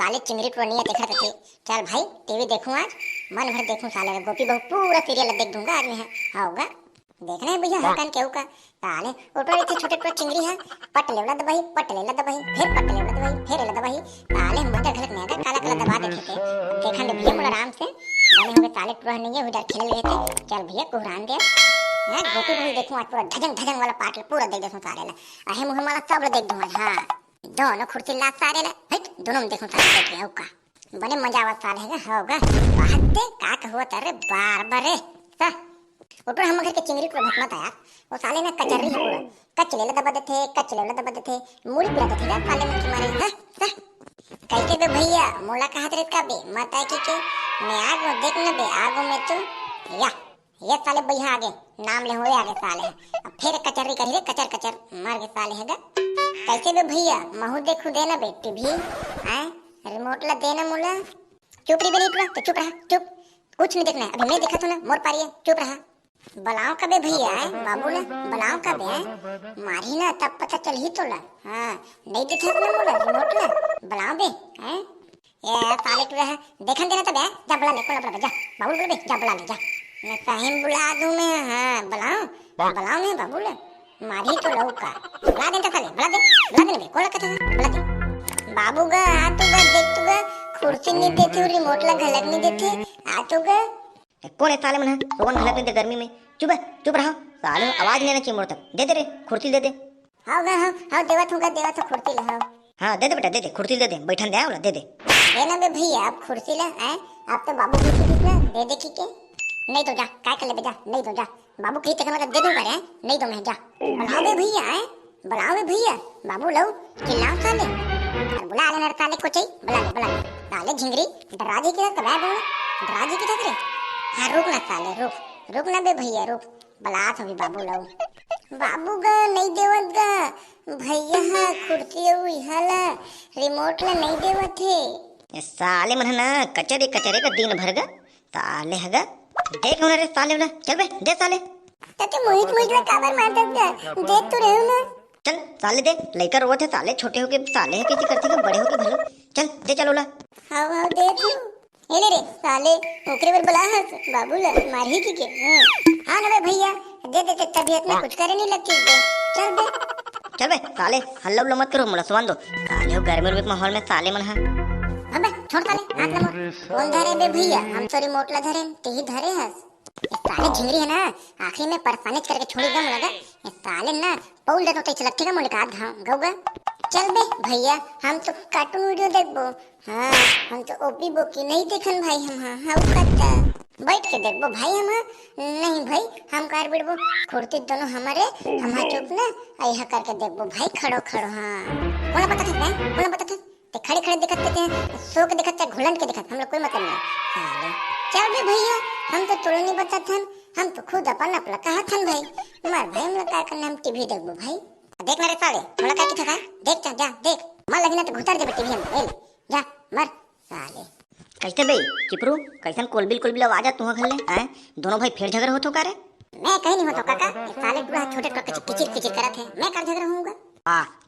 साले चिंगरी टुरनिया देखा थे। चल भाई टीवी देखूं आज, मन भर देखूं साले गोपी बहू पूरा सीरियल देख दूंगा आज मैं। हाँ होगा देखना है भैया हकान केहू का साले ऊपर इतने छोटे छोटे चिंगरी है। पट लेवला दबाई पट लेला दबाई फिर पट लेवला दबाई फिर लेला दबाई साले मदर घलक नहीं आगा काला काला दबा देखे थे। देखा ले भैया मोला आराम से बने होंगे साले टुरह नहीं है उधर खेल रहे थे। चल भैया कुहरान दे मैं गोपी बहू देखूं आज पूरा धजंग धजंग वाला पार्ट पूरा देख देखूं सारे ला अहे मुंह वाला सब देख दूंगा। हाँ दोनों खुर्सी ला सारे ला हट दोनों में देखूं सारे देख के का बने मजा आवा साले है होगा बात दे का हुआ तेरे बार बार सा ऊपर हम घर के चिंगरी को भटमत आया वो साले ने कचरी है पूरा कचले ला दबा देते कचले ला दबा देते मूड़ी पिला देते यार साले में तुम्हारे हां सा कैसे बे भैया मोला कहा रे का बे मत है कि मैं आग में देख न बे आग में तो या ये साले भैया आगे नाम ले होए आगे साले अब फिर कचरी कर रे कचर कचर मार के साले हैगा कैसे बे भैया महू देखू देना बे टीवी हैं रिमोट ला देना मोला चुप रे बेनी तो चुप रहा चुप कुछ नहीं देखना है अभी मैं देखा तो ना मोर पारी है चुप रहा बलाओ का बे भैया है बाबू ने बलाओ का बे मारी ना तब पता चल ही तो ला हां नहीं देखा तो मोला रिमोट ला बलाओ बे हैं ये साले टू है देखन देना तो बे जा बला ले कोला जा बाबू बोल बे जा बला ले जा मैं कहीं बुला दूं मैं हां बलाओ नहीं बाबू ले मारी तो लौका बुला दे साले बुला दे कोला कथा बुला दे बाबू गा आ तो गा देख तो गा कुर्सी नहीं देती रिमोट ला घलक नहीं देती आ तो गा कौन है साले मन रोवन घलक नहीं दे गर्मी में चुप रहो साले आवाज लेना चाहिए मोर तक दे रे कुर्सी दे दे हां गा हां देवा तो कुर्सी ला हां दे दे बेटा दे कुर्सी दे बैठन दे वाला दे ना बे भैया आप कुर्सी ला हैं आप तो बाबू की कुर्सी ना दे दे की के नहीं तो जा काय कर ले बेटा नहीं तो जा बाबू की तक दे दूं करे नहीं तो मैं जा बुलाओ बे भैया हैं बुलाओ बे भैया बाबू लो चिल्लाओ साले बुला लेना साले को चाहिए बुला ले साले झिंगरी डराजी की कबाब बोल डराजी की तक रे हां रुक ना साले रुक ना बे भैया रुक बुला तो भी बाबू लो बाबू गा नहीं देवत गा भैया हां कुर्सी हुई हाला रिमोट ला नहीं देवत थे साले मन ना कचरे का दिन भर गा साले हगा देख उन्हें रे साले वाला चल बे दे साले तते मोहित ला काबर मारत गा देख तो रहो ना चल साले दे लेकर रोत है साले छोटे होके साले है किसी करते के बड़े होके भलो चल दे चलो ला हां दे तू ले रे साले ओकरे पर बुला हस बाबू ला मार ही की के हां ना भैया दे तबीयत में कुछ करे नहीं लगती चल बे साले हल्ला मत करो मोला सुन दो साले गर्मी के माहौल में साले मन है अबे छोड़ साले हाथ ना मोड़ कौन धरे बे भैया हम तो रिमोट ला धरे ते ही धरे हस ये साले झिंगरी है ना आखिरी में परेशानी करके छोड़ी दम लगा ये साले ना पौल दे तो चलते का मुंडका गौगा चल बे भैया हम तो कार्टून वीडियो देखबो हां हम तो ओपी बोकी नहीं देखन भाई हम हां कत्ता बैठ के देखबो भाई हम नहीं भाई हम कार बिड़बो खुरती दोनों हमारे हम चुप ना ऐहा करके देखबो भाई खड़ो हां बोला पता था ते खड़े दिखते हैं सो के दिखते घुलन के दिखते हम लोग कोई मतलब नहीं साले चल बे भैया हम तो तुरंत नहीं बताथन हम तो खुद अपन कहा थन भाई मार भाई हम लोग का करना हम टीवी देखबो भाई देख मेरे साले थोड़ा का की था देख जा देख मन लगना तो घुतर दे टीवी में ले जा मर साले कैसे बे चिपरू कैसन कोलबिल आवाज तू घर ले हैं दोनों भाई फिर झगड़ा होतो का रे मैं कहीं नहीं होतो काका साले पूरा छोटे किचिर करत है मैं कर झगड़ा होऊंगा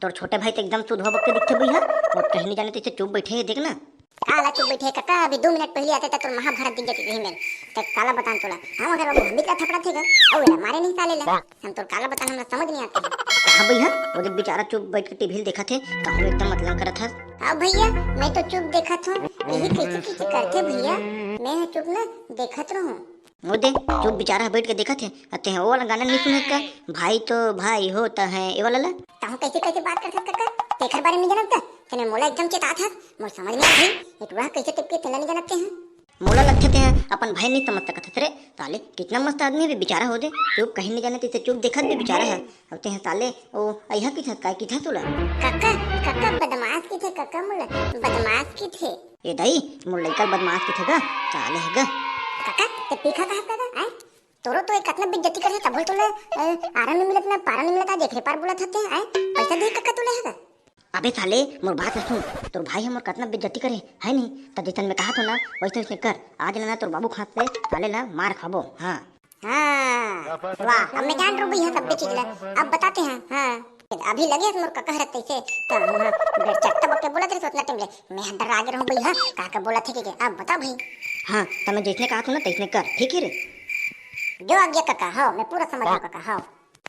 तोर छोटे भाई तो एकदम सुध होबक के दिखते भैया और कहीं नहीं जाने तो चुप बैठे है देख ना काला चुप बैठे काका अभी 2 मिनट पहले आते तक तो महाभारत दिख जाती रही मैं तो काला बतान तोला हम अगर बाबू हम भी का थपड़ा थे और ना मारे नहीं साले ला हम तो काला बतान हमरा समझ नहीं आती कहां भैया वो जब बेचारा चुप बैठ के टीवी देखा थे कहूं एकदम मतलब करत था हां भैया मैं तो चुप देखा था यही कैसे करते भैया मैं चुप ना देखत रहूं वो दे चुप बेचारा बैठ के देखा थे अते वो वाला गाना नहीं सुने का भाई तो भाई होता है ये वाला ला हम कैसे बात कर सकते काका तेखर बारे में जानता तने मोला एकदम चेता था मोर समझ में आई इतना कैसे टिप के तना नहीं जानते हैं मोला लगते हैं अपन भाई नहीं समझ सकते रे साले कितना मस्त आदमी है बेचारा हो दे चुप कहीं नहीं जाने तो चुप देखत भी बेचारा है होते हैं साले ओ अइहा की था काय की था तोला काका बदमाश की थे काका मोला बदमाश की थे ए दाई मोर लइका बदमाश की थे गा साले है गा काका ते पीखा कहा काका हैं तोरो तो एक कितना बेइज्जती करे तब तोले आराम नहीं मिलत ना पारा नहीं मिलता देख रे पार बोला थते हैं पैसा दे काका तोले है अबे साले मोर बात सुन तोर भाई हमर कितना बेइज्जती करे है नहीं त जैसन में कहा तो ना वैसे कर आज ना तोर बाबू खात से साले ना मार खाबो हां वाह अब मैं जान रहा भैया सब चीज अब बताते हैं हां अभी लगे मोर काका रहते से तो चट्टा बके बोला तेरे उतना टाइम ले मैं डरा के रहूं भैया काका बोला थे कि अब बता भाई। हाँ तमें जैसने कहा था ना तैसने कर, ठीक है रे। जो आज्ञा काका, हाँ मैं पूरा समझ गया काका। हाँ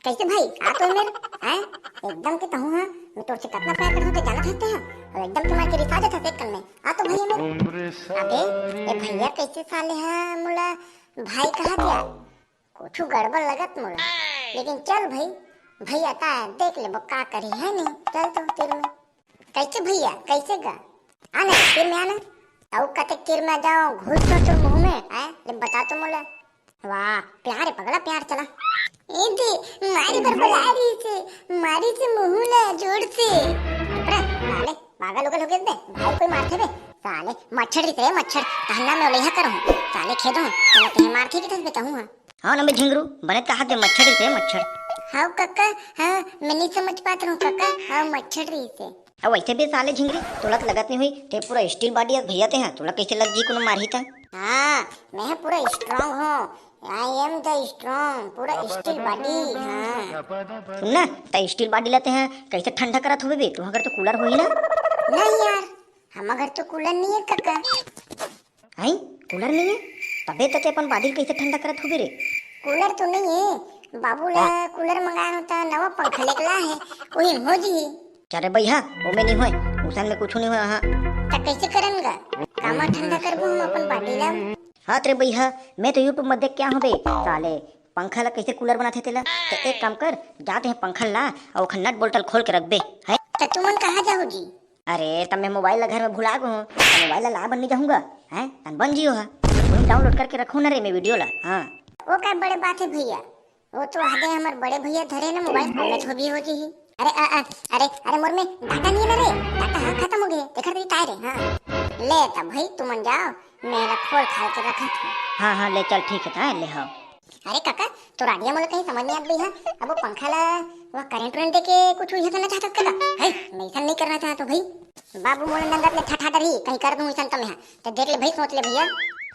कैसे भाई आ तो मेरे हैं एकदम के कहूं। हाँ मैं तो से कितना प्यार करता हूं तो जाना चाहते हैं और एकदम तुम्हारे के रिसाज था सेट करने आ तो भैया मेरे। अबे ये भैया कैसे साले हैं मुला भाई कहा दिया कुछ गड़बड़ लगत मुला। लेकिन चल भाई भैया ता देख ले बक्का करी है नहीं। चल तो तीर में कैसे भैया कैसे गा आना तीर में आना औ कते तीर में जाओ घुस तो मुंह में है ले बता तो मुला। वाह प्यार है पगला प्यार चला ए दे मारी बरबलारी से मुहुला जोड़ से साले पागल उगल हो गए बे भाई कोई मारते बे साले मच्छर री से मच्छर कहना मैं ओलेहा करूं साले खेदो चला ते मारते की तस बताऊं। हाँ ना मैं झिंगरू बने कहा दे मच्छर से मच्छर। हाँ काका हाँ मैं नहीं समझ पाता हूँ काका। हाँ मच्छर री से अब वैसे भी साले झिंगरी तोला तो लगत नहीं हुई ते पूरा स्टील बॉडी है भैया ते हैं तोला कैसे लग जी को मार ही था। हाँ मैं पूरा स्ट्रांग हूँ आई एम द स्ट्रांग पूरा स्टील बॉडी। हाँ सुनना ता स्टील बॉडी लेते हैं कैसे ठंडा करत होवे बे तो अगर तो कूलर होई ना। नहीं यार हम घर तो कूलर नहीं है काका। हैं कूलर नहीं है तबे तक अपन बॉडी कैसे ठंडा करत होवे रे। कूलर तो नहीं है बाबू ला कूलर मंगाया होता नवा पंखा निकला है वही हो जी। चले भैया वो में नहीं होए उसन में कुछ नहीं हुआ। हाँ ता कैसे करेंगे कामा ठंडा करबो हम अपन बॉडी ला। हाँ तेरे भैया मैं तो यूट्यूब में देख के आया हूँ बे साले पंखा ला कैसे कूलर बनाते तेला। तो एक काम कर जाते हैं पंखा ला और खन नट बोल्टल खोल के रख बे है। तो तुमन कहाँ जाओ जी। अरे तब मैं मोबाइल ला घर में भुला गो हूँ मोबाइल ला बनने जाऊंगा हैं तन बन जियो है तुम डाउनलोड करके रखो ना रे मैं वीडियो ला। हाँ वो क्या बड़े बात है भैया वो तो आगे हमारे बड़े भैया धरे ना मोबाइल में तो भी हो जी। अरे अरे मोर में डाटा नहीं है ना रे डाटा हाँ खत्म हो गए देखा तेरी टायर है। हाँ ले तब भाई तुम जाओ मेरा खोल खा के रखा था। हाँ हाँ ले चल ठीक है ले हाँ। अरे काका तो राडिया मोला कहीं समझ नहीं आत भैया अब वो पंखा ला वो करंट वरंट दे के कुछ हुई करना चाहता काका है मैं ऐसा नहीं करना चाहता भाई। बाबू मोला नंदत ने ठठा डरी कहीं कर दूं ऐसा तम तो देख ले भाई सोच ले भैया।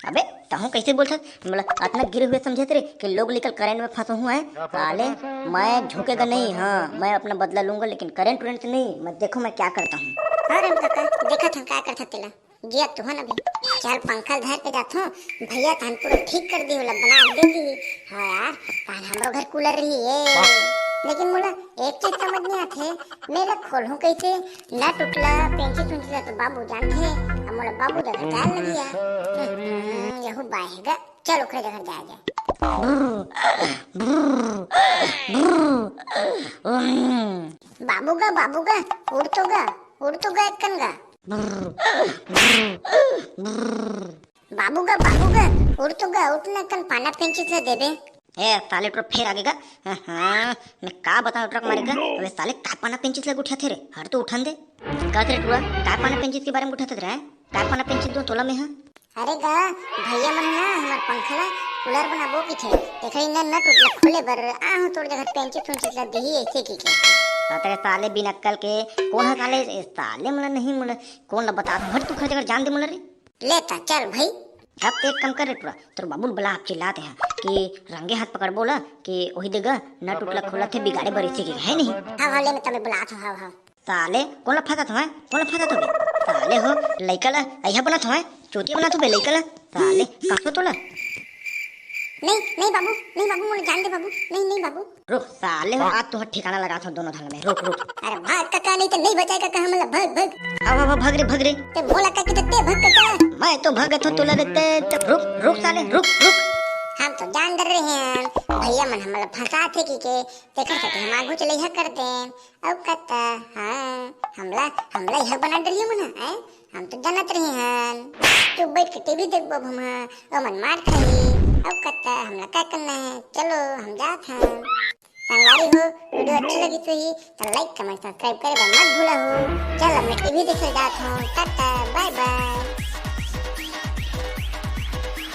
अबे तहु कैसे बोल सकत मतलब इतना गिरे हुए समझे तेरे कि लोग लेकर करंट में फंसा हुआ है साले मैं झुकेगा नहीं। हाँ मैं अपना बदला लूंगा लेकिन करंट वरंट से नहीं। मैं देखो मैं क्या करता हूँ। अरे काका देखा था क्या करता तेला जिया तू है ना भी चल पंखा घर पे जाता हूँ भैया तान पूरा ठीक कर दी होला बना दे दी। हाँ यार तान हमरो घर कूलर रही है लेकिन मुला एक चीज समझ नहीं आते मेरा खोलूं कैसे ना टूटला पेंची टूटला तो बाबू जानते मोला बाबू का घर डाल लिया यहू बाहेगा चल ओकरे घर जा बाबूगा उड़ तो गा एकन गा बाबूगा उड़ तो गा उठना कन पाना पेंची से देबे। ए साले ट्रक फिर आगेगा। हाँ मैं का बताऊं ट्रक मारेगा अबे साले का पाना पेंचिस लग उठा थे रे हर तो उठान दे का तेरे टुआ का पाना पेंचिस के बारे में उठा थे रे का पाना पेंचिस दो तोला में है। अरे गा भैया मन ना हमार पंखा ला कूलर बनाबो की थे देखै न न टूटला खोले बर आ तोड़ जगह पेंचिस ला देही ऐसे की के तेरे साले बिन अक्कल के कौन है साले साले मला नहीं मला कौन ला बता हट तू खर जगह जान दे मला रे लेता चल भाई। अब एक कम कर रे टुआ तोर बाबू बुला आप चिल्लाते हैं कि रंगे हाथ पकड़ बोला कि वही देगा न टूटला खोला थे बिगाड़े बरी से है नहीं। हां ले मैं तमे बुला था हां साले कौन ला फंसा था कौन ला फंसा तो साले हो लइका ला अइहा बना था चोटिया बना तो बे लइका ला साले कासो तोला नहीं बाबू मुझे जान दे बाबू नहीं बाबू रुक साले हो आज तो ठिकाना लगा था दोनों ढंग में रुक। अरे भाग काका नहीं तो नहीं बचाए काका हम भाग अब भाग रे ते बोला काका ते भाग काका मैं तो भागत हूं तोला देते रुक साले रुक हम तो जान डर रहे हैं भैया मन हमला फंसा थे कि के देखा सकते हम आगू चले यह कर दे अब कहता हां हमला यह बना डरिए मन है हम तो जानत रहे हैं चुप बैठ के टीवी देखबो हम ओ मन मार खाई अब कहता हमला क्या करना है चलो हम जात हैं। संगवारी हो वीडियो अच्छी लगी तो लाइक कमेंट सब्सक्राइब करे मत भूला हो। चल अब मैं टीवी देखे जाता हूँ टाटा बाय बाय।